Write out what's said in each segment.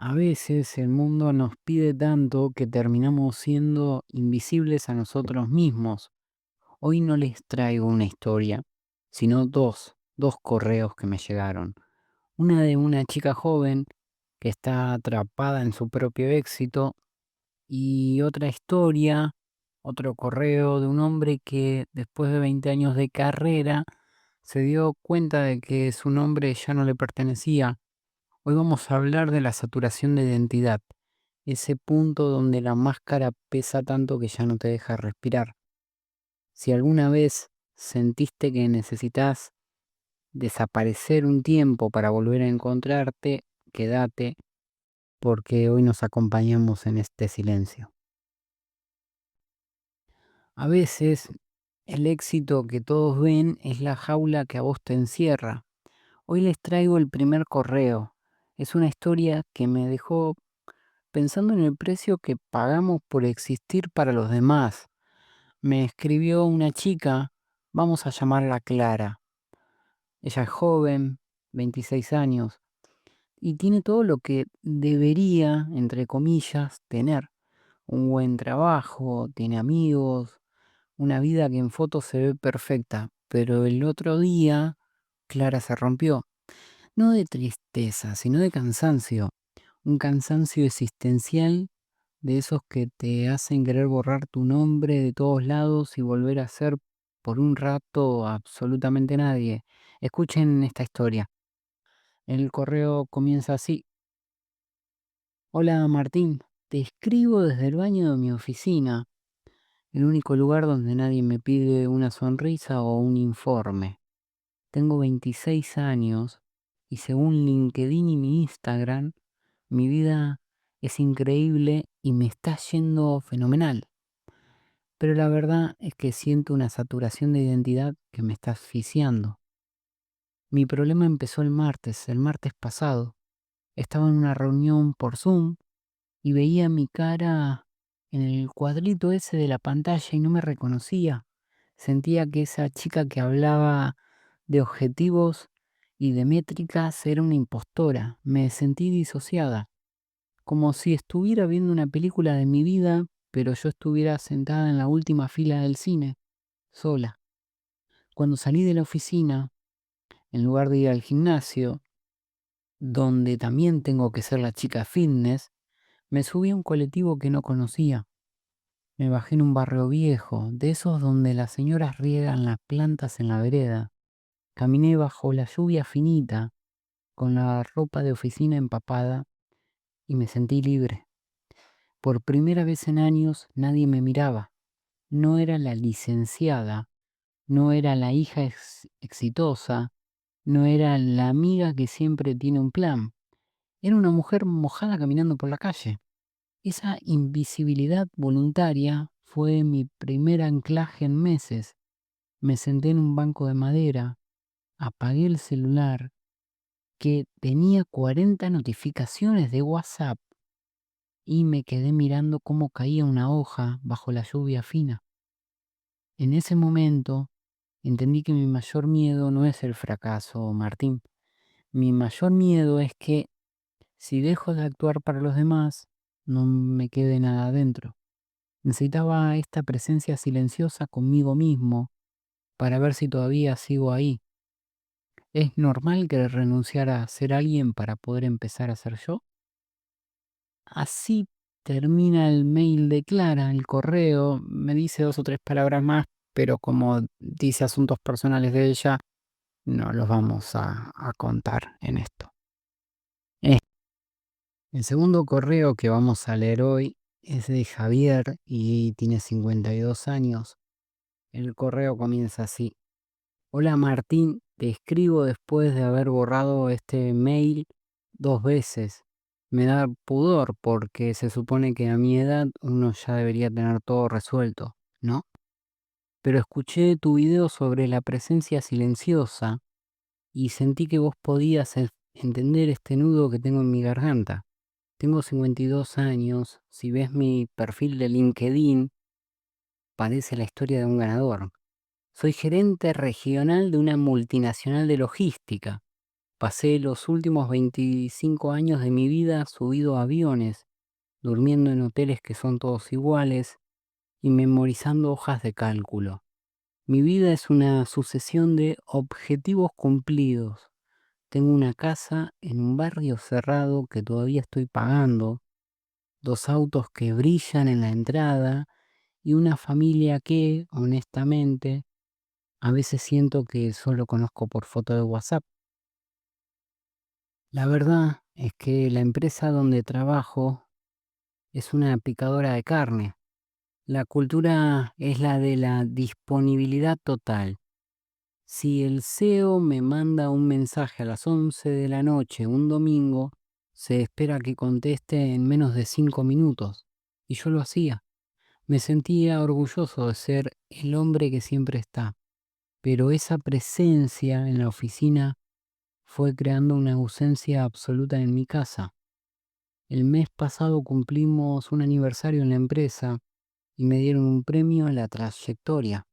A veces el mundo nos pide tanto que terminamos siendo invisibles a nosotros mismos. Hoy no les traigo una historia, sino dos correos que me llegaron. Una de una chica joven que está atrapada en su propio éxito y otra historia, otro correo de un hombre que después de 20 años de carrera se dio cuenta de que su nombre ya no le pertenecía. Hoy vamos a hablar de la saturación de identidad, ese punto donde la máscara pesa tanto que ya no te deja respirar. Si alguna vez sentiste que necesitas desaparecer un tiempo para volver a encontrarte, quédate, porque hoy nos acompañamos en este silencio. A veces el éxito que todos ven es la jaula que a vos te encierra. Hoy les traigo el primer correo. Es una historia que me dejó pensando en el precio que pagamos por existir para los demás. Me escribió una chica, vamos a llamarla Clara. Ella es joven, 26 años, y tiene todo lo que debería, entre comillas, tener. Un buen trabajo, tiene amigos, una vida que en fotos se ve perfecta. Pero el otro día, Clara se rompió. No de tristeza, sino de cansancio. Un cansancio existencial de esos que te hacen querer borrar tu nombre de todos lados y volver a ser por un rato absolutamente nadie. Escuchen esta historia. El correo comienza así. Hola Martín, te escribo desde el baño de mi oficina, el único lugar donde nadie me pide una sonrisa o un informe. Tengo 26 años y según LinkedIn y mi Instagram, mi vida es increíble y me está yendo fenomenal. Pero la verdad es que siento una saturación de identidad que me está asfixiando. Mi problema empezó el martes pasado. Estaba en una reunión por Zoom y veía mi cara en el cuadrito ese de la pantalla y no me reconocía. Sentía que esa chica que hablaba de objetivos y de métricas era una impostora. Me sentí disociada, como si estuviera viendo una película de mi vida, pero yo estuviera sentada en la última fila del cine, sola. Cuando salí de la oficina, en lugar de ir al gimnasio, donde también tengo que ser la chica fitness, me subí a un colectivo que no conocía. Me bajé en un barrio viejo, de esos donde las señoras riegan las plantas en la vereda. Caminé bajo la lluvia finita, con la ropa de oficina empapada, y me sentí libre. Por primera vez en años nadie me miraba. No era la licenciada, no era la hija exitosa, no era la amiga que siempre tiene un plan. Era una mujer mojada caminando por la calle. Esa invisibilidad voluntaria fue mi primer anclaje en meses. Me senté en un banco de madera, apagué el celular, que tenía 40 notificaciones de WhatsApp, y me quedé mirando cómo caía una hoja bajo la lluvia fina. En ese momento entendí que mi mayor miedo no es el fracaso, Martín. Mi mayor miedo es que si dejo de actuar para los demás, no me quede nada adentro. Necesitaba esta presencia silenciosa conmigo mismo para ver si todavía sigo ahí. ¿Es normal querer renunciar a ser alguien para poder empezar a ser yo? Así termina el mail de Clara, el correo. Me dice dos o tres palabras más, pero como dice asuntos personales de ella, no los vamos a contar en esto. Eh, El segundo correo que vamos a leer hoy es de Javier y tiene 52 años. El correo comienza así. Hola Martín, te escribo después de haber borrado este mail 2 veces. Me da pudor porque se supone que a mi edad uno ya debería tener todo resuelto, ¿no? Pero escuché tu video sobre la presencia silenciosa y sentí que vos podías entender este nudo que tengo en mi garganta. Tengo 52 años, si ves mi perfil de LinkedIn, parece la historia de un ganador. Soy gerente regional de una multinacional de logística. Pasé los últimos 25 años de mi vida subido a aviones, durmiendo en hoteles que son todos iguales y memorizando hojas de cálculo. Mi vida es una sucesión de objetivos cumplidos. Tengo una casa en un barrio cerrado que todavía estoy pagando, dos autos que brillan en la entrada y una familia que, honestamente, a veces siento que solo conozco por foto de WhatsApp. La verdad es que la empresa donde trabajo es una picadora de carne. La cultura es la de la disponibilidad total. Si el CEO me manda un mensaje a las 11 de la noche un domingo, se espera que conteste en menos de 5 minutos. Y yo lo hacía. Me sentía orgulloso de ser el hombre que siempre está. Pero esa presencia en la oficina fue creando una ausencia absoluta en mi casa. El mes pasado cumplimos un aniversario en la empresa y me dieron un premio a la trayectoria.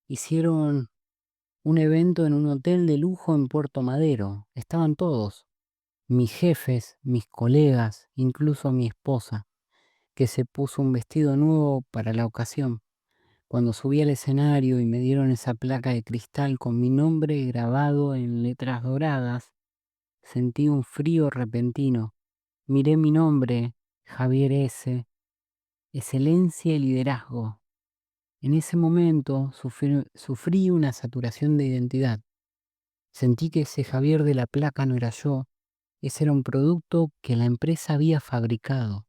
Hicieron un evento en un hotel de lujo en Puerto Madero. Estaban todos, mis jefes, mis colegas, incluso mi esposa, que se puso un vestido nuevo para la ocasión. Cuando subí al escenario y me dieron esa placa de cristal con mi nombre grabado en letras doradas, sentí un frío repentino. Miré mi nombre, Javier S., excelencia y liderazgo. En ese momento sufrí una saturación de identidad. Sentí que ese Javier de la placa no era yo, ese era un producto que la empresa había fabricado.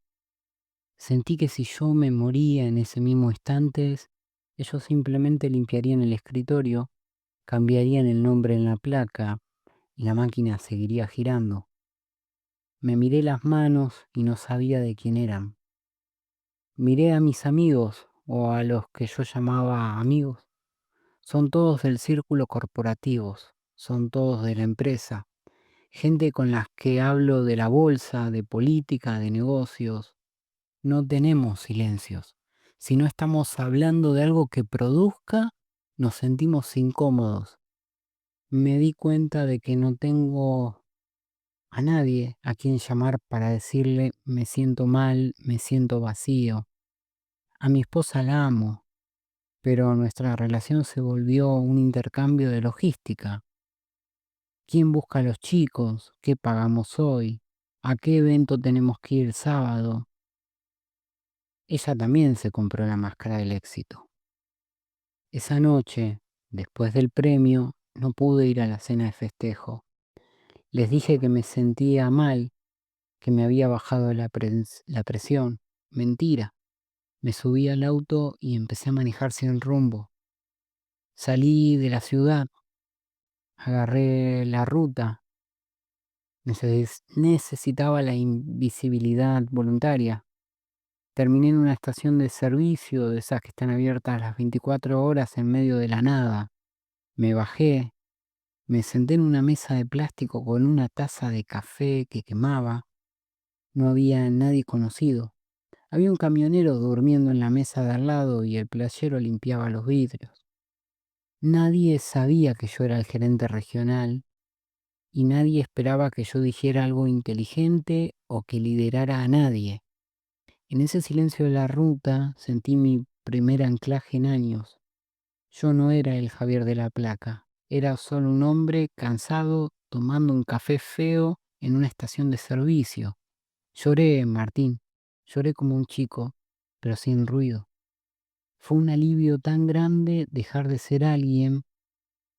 Sentí que si yo me moría en ese mismo instante, ellos simplemente limpiarían el escritorio, cambiarían el nombre en la placa y la máquina seguiría girando. Me miré las manos y no sabía de quién eran. Miré a mis amigos, o a los que yo llamaba amigos. Son todos del círculo corporativos, son todos de la empresa. Gente con las que hablo de la bolsa, de política, de negocios. No tenemos silencios. Si no estamos hablando de algo que produzca, nos sentimos incómodos. Me di cuenta de que no tengo a nadie a quien llamar para decirle me siento mal, me siento vacío. A mi esposa la amo, pero nuestra relación se volvió un intercambio de logística. ¿Quién busca a los chicos? ¿Qué pagamos hoy? ¿A qué evento tenemos que ir el sábado? Ella también se compró la máscara del éxito. Esa noche, después del premio, no pude ir a la cena de festejo. Les dije que me sentía mal, que me había bajado la presión. Mentira. Me subí al auto y empecé a manejar sin rumbo. Salí de la ciudad, agarré la ruta. Necesitaba la invisibilidad voluntaria. Terminé en una estación de servicio, de esas que están abiertas las 24 horas en medio de la nada. Me bajé, me senté en una mesa de plástico con una taza de café que quemaba. No había nadie conocido. Había un camionero durmiendo en la mesa de al lado y el playero limpiaba los vidrios. Nadie sabía que yo era el gerente regional y nadie esperaba que yo dijera algo inteligente o que liderara a nadie. En ese silencio de la ruta sentí mi primer anclaje en años. Yo no era el Javier de la placa, era solo un hombre cansado tomando un café feo en una estación de servicio. Lloré, Martín, lloré como un chico, pero sin ruido. Fue un alivio tan grande dejar de ser alguien.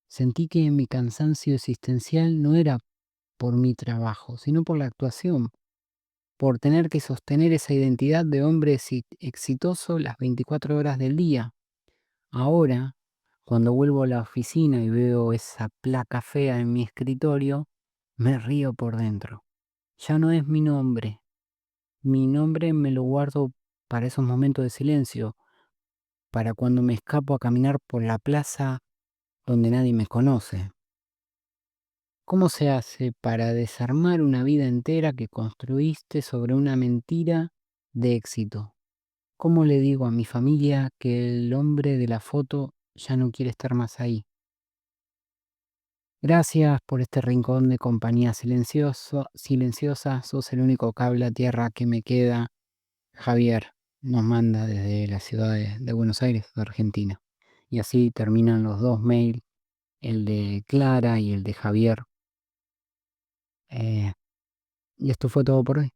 Sentí que mi cansancio existencial no era por mi trabajo, sino por la actuación, por tener que sostener esa identidad de hombre exitoso las 24 horas del día. Ahora, cuando vuelvo a la oficina y veo esa placa fea en mi escritorio, me río por dentro. Ya no es mi nombre. Mi nombre me lo guardo para esos momentos de silencio, para cuando me escapo a caminar por la plaza donde nadie me conoce. ¿Cómo se hace para desarmar una vida entera que construiste sobre una mentira de éxito? ¿Cómo le digo a mi familia que el hombre de la foto ya no quiere estar más ahí? Gracias por este rincón de compañía silenciosa. Sos el único cable a tierra que me queda. Javier nos manda desde la ciudad de Buenos Aires, de Argentina. Y así terminan los dos mails, el de Clara y el de Javier. Y esto fue todo por hoy.